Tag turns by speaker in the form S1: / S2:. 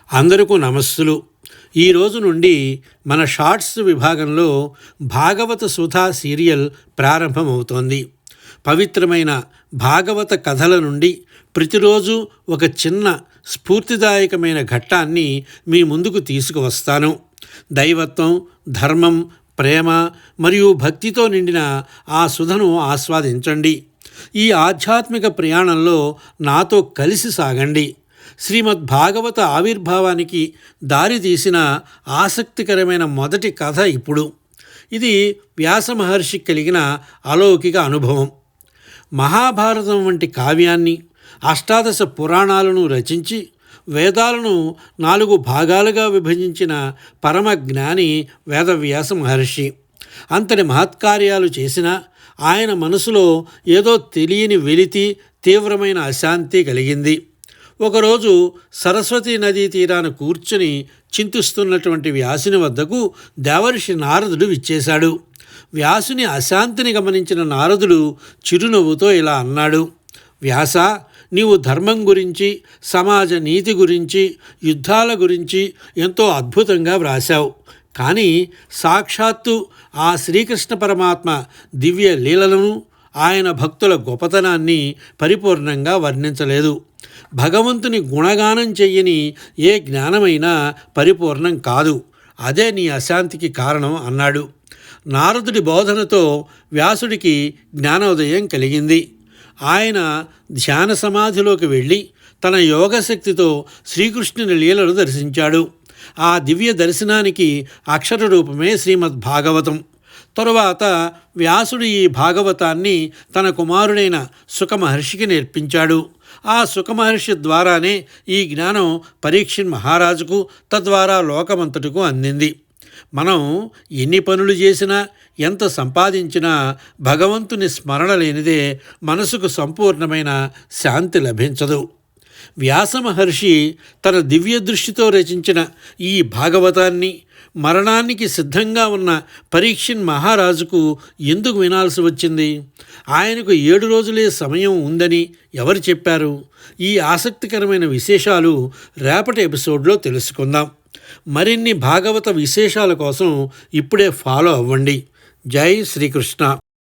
S1: అందరికీ నమస్సులు. ఈరోజు నుండి మన షార్ట్స్ విభాగంలో భాగవత సుధా సీరియల్ ప్రారంభమవుతోంది. పవిత్రమైన భాగవత కథల నుండి ప్రతిరోజు ఒక చిన్న స్ఫూర్తిదాయకమైన ఘట్టాన్ని మీ ముందుకు తీసుకువస్తాను. దైవత్వం, ధర్మం, ప్రేమ మరియు భక్తితో నిండిన ఆ సుధను ఆస్వాదించండి. ఈ ఆధ్యాత్మిక ప్రయాణంలో నాతో కలిసి సాగండి. శ్రీమద్భాగవత ఆవిర్భావానికి దారితీసిన ఆసక్తికరమైన మొదటి కథ ఇప్పుడు. ఇది వ్యాస మహర్షికి కలిగిన అలౌకిక అనుభవం. మహాభారతం వంటి కావ్యాన్ని, అష్టాదశ పురాణాలను రచించి వేదాలను 4 భాగాలుగా విభజించిన పరమ జ్ఞాని వేదవ్యాస మహర్షి. అంతటి మహత్కార్యాలు చేసిన ఆయన మనసులో ఏదో తెలియని వెలితి, తీవ్రమైన అశాంతి కలిగింది. ఒకరోజు సరస్వతీ నదీ తీరాన కూర్చుని చింతిస్తున్నటువంటి వ్యాసుని వద్దకు దేవర్షి నారదుడు విచ్చేశాడు. వ్యాసుని అశాంతిని గమనించిన నారదుడు చిరునవ్వుతో ఇలా అన్నాడు: వ్యాస, నీవు ధర్మం గురించి, సమాజ నీతి గురించి, యుద్ధాల గురించి ఎంతో అద్భుతంగా వ్రాశావు. కానీ సాక్షాత్తు ఆ శ్రీకృష్ణ పరమాత్మ దివ్య లీలలను, ఆయన భక్తుల గొప్పతనాన్ని పరిపూర్ణంగా వర్ణించలేదు. భగవంతుని గుణగానం చెయ్యని ఏ జ్ఞానమైనా పరిపూర్ణం కాదు. అదే నీ అశాంతికి కారణం అన్నాడు. నారదుడి బోధనతో వ్యాసుడికి జ్ఞానోదయం కలిగింది. ఆయన ధ్యాన సమాధిలోకి వెళ్ళి తన యోగశక్తితో శ్రీకృష్ణుని లీలలు దర్శించాడు. ఆ దివ్య దర్శనానికి అక్షర రూపమే శ్రీమద్భాగవతం. తరువాత వ్యాసుడు ఈ భాగవతాన్ని తన కుమారుడైన సుఖమహర్షికి నేర్పించాడు. ఆ సుఖమహర్షి ద్వారానే ఈ జ్ఞానం పరీక్షిత్ మహారాజుకు, తద్వారా లోకమంతటికు అందింది. మనం ఎన్ని పనులు చేసినా, ఎంత సంపాదించినా భగవంతుని స్మరణ లేనిదే మనసుకు సంపూర్ణమైన శాంతి లభించదు. వ్యాస మహర్షి తన దివ్య దృష్టితో రచించిన ఈ భాగవతాన్ని మరణానికి సిద్ధంగా ఉన్న పరీక్షిత్ మహారాజుకు ఎందుకు వినాల్సి వచ్చింది? ఆయనకు 7 రోజులే సమయం ఉందని ఎవరు చెప్పారు? ఈ ఆసక్తికరమైన విశేషాలు రేపటి ఎపిసోడ్లో తెలుసుకుందాం. మరిన్ని భాగవత విశేషాల కోసం ఇప్పుడే ఫాలో అవ్వండి. జై శ్రీకృష్ణ.